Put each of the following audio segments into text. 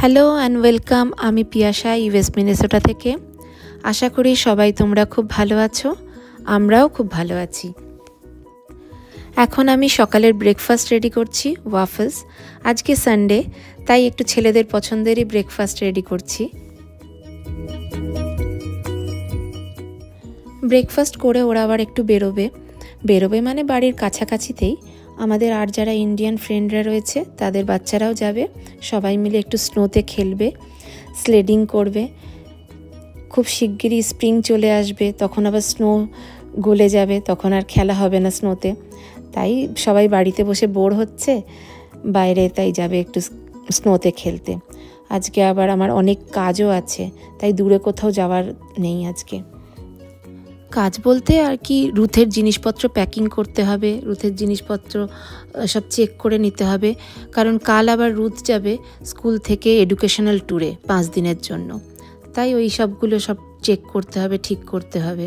Hello and welcome. আমি Piyasa US Minnesota থেকে। আশা করি সবাই তোমরা খুব ভালো আছো, আমরাও খুব ভালো আছি। এখন আমি সকালের ব্রেকফাস্ট রেডি করছি, ওয়াফলস। আজকে সানডে, তাই একটু ছেলেদের পছন্দেরই ব্রেকফাস্ট রেডি করছি। ব্রেকফাস্ট করে ওরা আবার একটু বেরোবে মানে বাড়ির কাছাকাছিতেই। আমাদের আর যারা ইন্ডিয়ান ফ্রেন্ডরা রয়েছে তাদের বাচ্চারাও যাবে, সবাই মিলে একটু স্নোতে খেলবে, স্লেডিং করবে। খুব শিগগিরই স্প্রিং চলে আসবে, তখন আবার স্নো গলে যাবে, তখন আর খেলা হবে না স্নোতে। তাই সবাই বাড়িতে বসে বোর হচ্ছে, বাইরে তাই যাবে একটু স্নোতে খেলতে। আজকে আবার আমার অনেক কাজও আছে, তাই দূরে কোথাও যাওয়ার নেই আজকে। কাজ বলতে আর কি, রুথের জিনিসপত্র প্যাকিং করতে হবে, রুথের জিনিসপত্র সব চেক করে নিতে হবে, কারণ কাল আবার রুথ যাবে স্কুল থেকে এডুকেশনাল ট্যুরে 5 দিনের জন্য। তাই ওই সবগুলো সব চেক করতে হবে, ঠিক করতে হবে।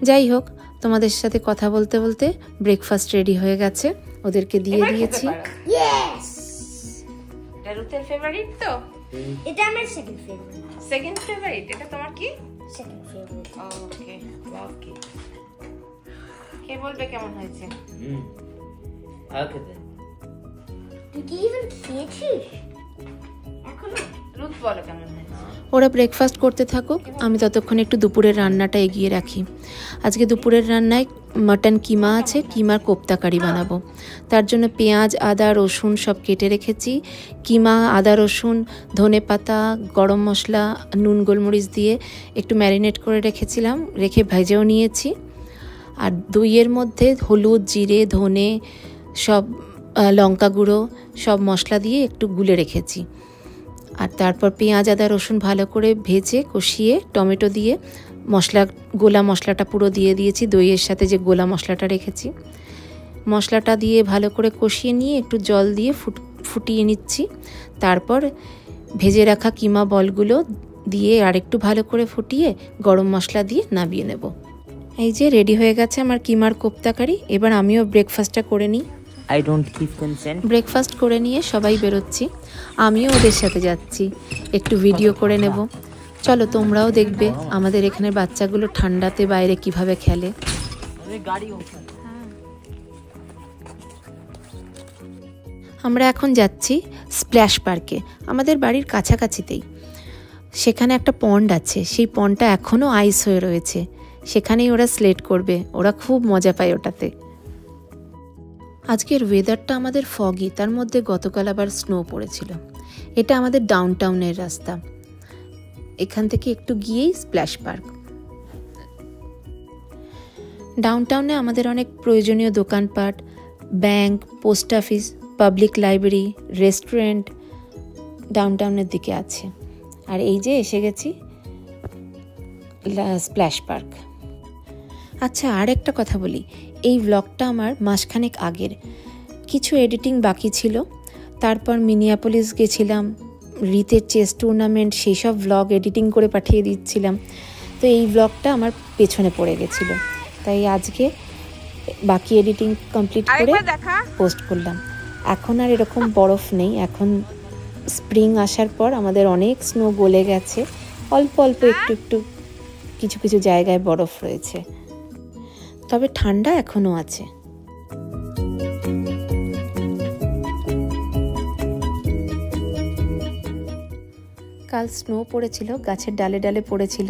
যাই হোক, তোমাদের সাথে কথা বলতে বলতে ব্রেকফাস্ট রেডি হয়ে গেছে, ওদেরকে দিয়ে দিয়েছি। এটা রুথের ফেভারিট তো? এটা আমার সেকেন্ড ফেভারিট। এটা তোমার কি? Second favourite. ওকে, ওকে। কে বলবে কেমন হয়েছে? ওকে দেন। তুই কি ইভেন খেয়েছিস এখনো? রুথ বলো কেমন হয়েছে। ওরা ব্রেকফাস্ট করতে থাকুক, আমি ততক্ষণ একটু দুপুরের রান্নাটা এগিয়ে রাখি। আজকে দুপুরের রান্নায় মাটন কিমা আছে, কিমার কোপ্তা কারি বানাবো। তার জন্য পেঁয়াজ, আদা, রসুন সব কেটে রেখেছি। কিমা, আদা, রসুন, ধনেপাতা, গরম মশলা, নুন, গোলমরিচ দিয়ে একটু ম্যারিনেট করে রেখেছিলাম, রেখে ভেজেও নিয়েছি। আর দইয়ের মধ্যে হলুদ, জিরে, ধনে, সব লঙ্কা গুঁড়ো সব মশলা দিয়ে একটু গুলে রেখেছি। আর তারপর পেঁয়াজ, আদা, রসুন ভালো করে ভেজে কষিয়ে টমেটো দিয়ে গোলা মশলাটা পুরো দিয়ে দিয়েছি, দইয়ের সাথে যে গোলা মশলাটা রেখেছি। মশলাটা দিয়ে ভালো করে কষিয়ে নিয়ে একটু জল দিয়ে ফুটিয়ে নিচ্ছি। তারপর ভেজে রাখা কিমা বলগুলো দিয়ে আর একটু ভালো করে ফুটিয়ে গরম মশলা দিয়ে নামিয়ে নেব। এই যে রেডি হয়ে গেছে আমার কিমার কোপ্তা কারি। এবার আমিও ব্রেকফাস্টটা করে নিই। I don't give consent. Breakfast করে নিয়ে সবাই বেরোচ্ছি, আমিও ওদের সাথে যাচ্ছি, একটু ভিডিও করে নেব। চলো তোমরাও দেখবে আমাদের এখানের বাচ্চাগুলো ঠান্ডাতে বাইরে কিভাবে খেলে। আমরা এখন যাচ্ছি স্প্ল্যাশ পার্কে, আমাদের বাড়ির কাছাকাছিতেই। সেখানে একটা পন্ড আছে, সেই পন্ডটা এখনও আইস হয়ে রয়েছে, সেখানেই ওরা স্লেড করবে, ওরা খুব মজা পায় ওটাতে। আজকের ওয়েদারটা আমাদের ফগি, তার মধ্যে গতকাল আবার স্নো পড়েছিল। এটা আমাদের ডাউনটাউনের রাস্তা, এখান থেকে একটু গিয়েই স্প্ল্যাশ পার্ক। ডাউনটাউনে আমাদের অনেক প্রয়োজনীয় দোকানপাট, bank, post office, public library, restaurant ডাউনটাউনের দিকে আছে। আর এই যে এসে গেছি স্প্ল্যাশ পার্ক। আচ্ছা, আর একটা কথা বলি, এই ব্লগটা আমার মাসখানেক আগের, কিছু এডিটিং বাকি ছিল। তারপর মিনিয়াপলিস গেছিলাম, রিতের চেস টুর্নামেন্ট, সেই সব ব্লগ এডিটিং করে পাঠিয়ে দিচ্ছিলাম। তো এই ব্লগটা আমার পেছনে পড়ে গেছিল, তাই আজকে বাকি এডিটিং কমপ্লিট করে পোস্ট করলাম। এখন আর এরকম বরফ নেই, এখন স্প্রিং আসার পর আমাদের অনেক স্নো গলে গেছে, অল্প অল্প একটু একটু কিছু কিছু জায়গায় বরফ রয়েছে, তবে ঠান্ডা এখনো আছে। কাল স্নো পড়েছিল, গাছের ডালে ডালে পড়েছিল,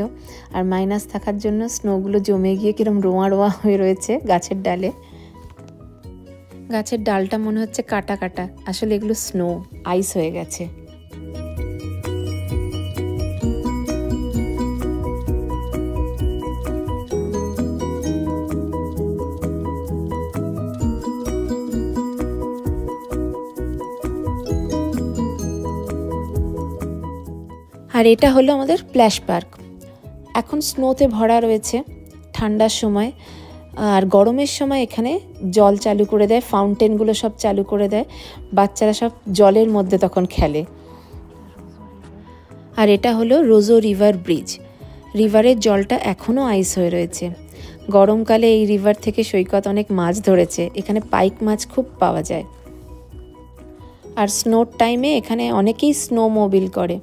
আর মাইনাস থাকার জন্য স্নোগুলো জমে গিয়ে কিরম রোয়া রোয়া হয়ে রয়েছে গাছের ডালে। গাছের ডালটা মনে হচ্ছে কাটা কাটা, আসলে এগুলো স্নো, আইস হয়ে গেছে। আর এটা হলো আমাদের স্প্ল্যাশ পার্ক। এখন স্নোতে ভরা রয়েছে ঠান্ডার সময়, আর গরমের সময় এখানে জল চালু করে দেয়, ফাউন্টেনগুলো সব চালু করে দেয়, বাচ্চারা সব জলের মধ্যে তখন খেলে। আর এটা হলো রোজো রিভার ব্রিজ, রিভারের জলটা এখনও আইস হয়ে রয়েছে। গরমকালে এই রিভার থেকে সৈকত অনেক মাছ ধরেছে, এখানে পাইক মাছ খুব পাওয়া যায়। আর স্নোর টাইমে এখানে অনেকেই স্নো মোবিল করে,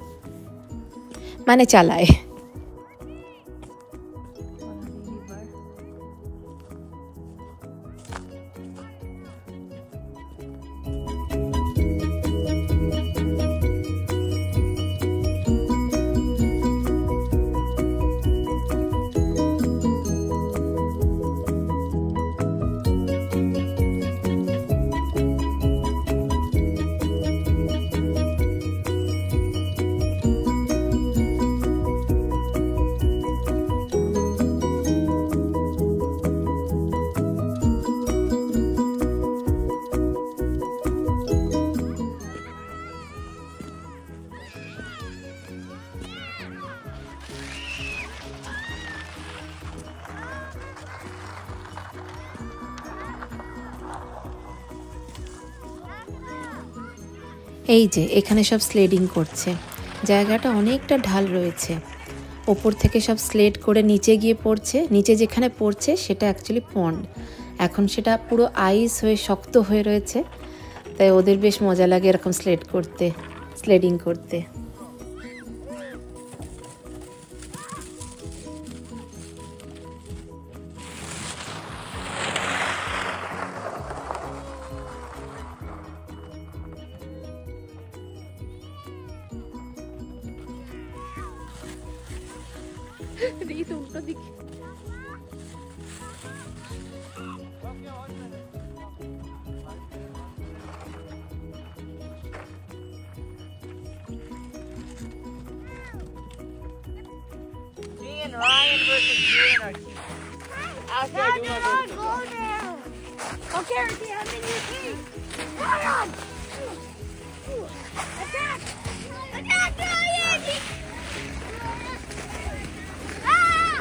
মানে চালায়। এই যে এখানে সব স্লেডিং করছে, জায়গাটা অনেকটা ঢাল রয়েছে, ওপর থেকে সব স্লেড করে নিচে গিয়ে পড়ছে, নিচে যেখানে পড়ছে সেটা অ্যাকচুয়ালি পন্ড, এখন সেটা পুরো আইস হয়ে শক্ত হয়ে রয়েছে, তাই ওদের বেশ মজা লাগে এরকম স্লেডিং করতে। Ryan versus you and our team. Okay, go now. Okay, Ricky, I'm in your team. Ryan! Attack! Attack, Ryan! Ah!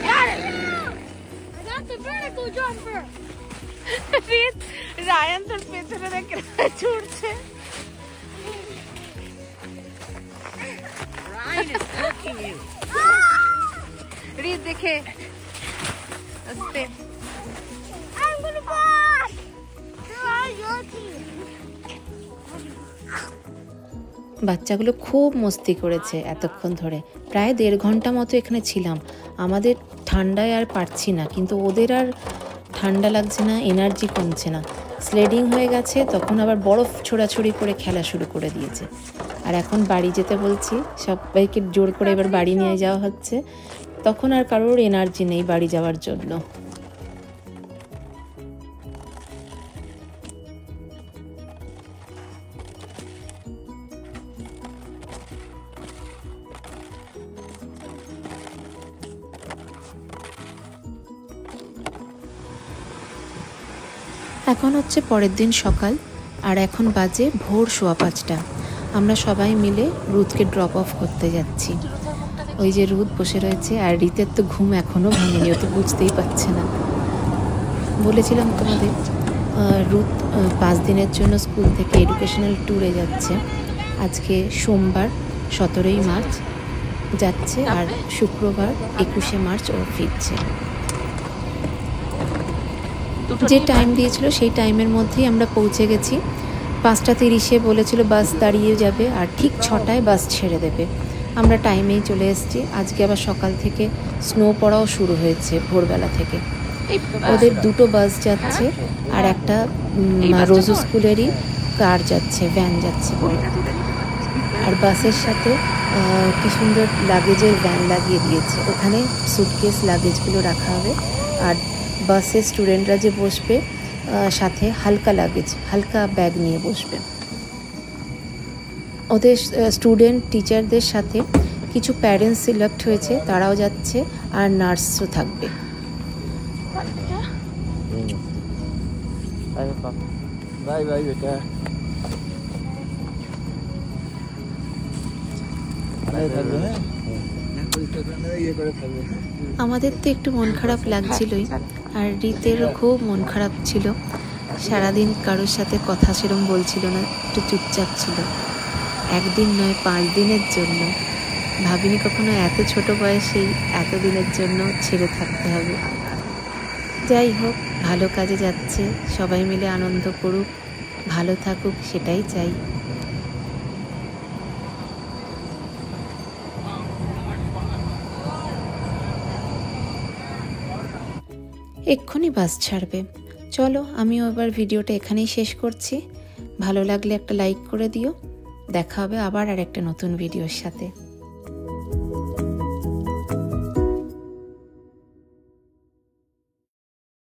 Got it! I got the vertical jumper. Ryan তোর পেছনে রেখে ছুটছে। Ryan is cooking you. রিত দেখে আস্তে। I'm gonna pass! Ryan, your team. বাচ্চাগুলো খুব মস্তি করেছে এতক্ষণ ধরে, প্রায় 1.5 ঘন্টা মতো এখানে ছিলাম। আমাদের ঠান্ডায় আর পারছি না, কিন্তু ওদের আর ঠান্ডা লাগছে না, এনার্জি কমছে না। স্লেডিং হয়ে গেছে, তখন আবার বরফ ছোড়াছুড়ি করে খেলা শুরু করে দিয়েছে। আর এখন বাড়ি যেতে বলছি, সবাইকে জোর করে এবার বাড়ি নিয়ে যাওয়া হচ্ছে, তখন আর কারোর এনার্জি নেই বাড়ি যাওয়ার জন্য। এখন হচ্ছে পরের দিন সকাল, আর এখন বাজে ভোর 5:15। আমরা সবাই মিলে রুথকে ড্রপ অফ করতে যাচ্ছি। ওই যে রুথ বসে রয়েছে, আর রিতের তো ঘুম এখনও ভাঙেনি, ও তো বুঝতেই পারছে না। বলেছিলাম তোমাদের রুথ 5 দিনের জন্য স্কুল থেকে এডুকেশনাল ট্যুরে যাচ্ছে। আজকে সোমবার 17ই মার্চ যাচ্ছে, আর শুক্রবার 21শে মার্চ ও ফিরছে। যে টাইম দিয়েছিল সেই টাইমের মধ্যেই আমরা পৌঁছে গেছি। 5:30-এ বলেছিল বাস দাঁড়িয়ে যাবে, আর ঠিক 6টায় বাস ছেড়ে দেবে। আমরা টাইমেই চলে এসেছি। আজকে আবার সকাল থেকে স্নো পড়াও শুরু হয়েছে ভোরবেলা থেকে। ওদের 2টো বাস যাচ্ছে, আর একটা রোজ স্কুলেরই কার যাচ্ছে, ভ্যান যাচ্ছে বলে। আর বাসের সাথে কি সুন্দর লাগেজের ভ্যান লাগিয়ে দিয়েছে, ওখানে সুটকেস লাগেজগুলো রাখা হবে। আর বাসে স্টুডেন্টরা যে বসবে, সাথে হালকা ব্যাগ নিয়ে বসবে। ওদের স্টুডেন্ট টিচারদের সাথে কিছু প্যারেন্টস সিলেক্ট হয়েছে, তারাও যাচ্ছে, আর নার্সও থাকবে। বাই বাই বেটা। আমাদের তো একটু মন খারাপ লাগছিলই, আর রিতেরও খুব মন খারাপ ছিল। সারাদিন কারোর সাথে কথা সেরম বলছিল না, একটু চুপচাপ ছিল। 1 দিন নয়, 5 দিনের জন্য। ভাবিনি কখনো এত ছোট বয়সেই এত দিনের জন্য ছেড়ে থাকতে হবে। যাই হোক, ভালো কাজে যাচ্ছে, সবাই মিলে আনন্দ করুক। ভালো থাকুক সেটাই চাই। এক্ষুনি বাস ছাড়বে। চলো আমিও এবার ভিডিওটা এখানেই শেষ করছি। ভালো লাগলে একটা লাইক করে দিও। দেখা হবে আবার আর একটা নতুন ভিডিওর সাথে।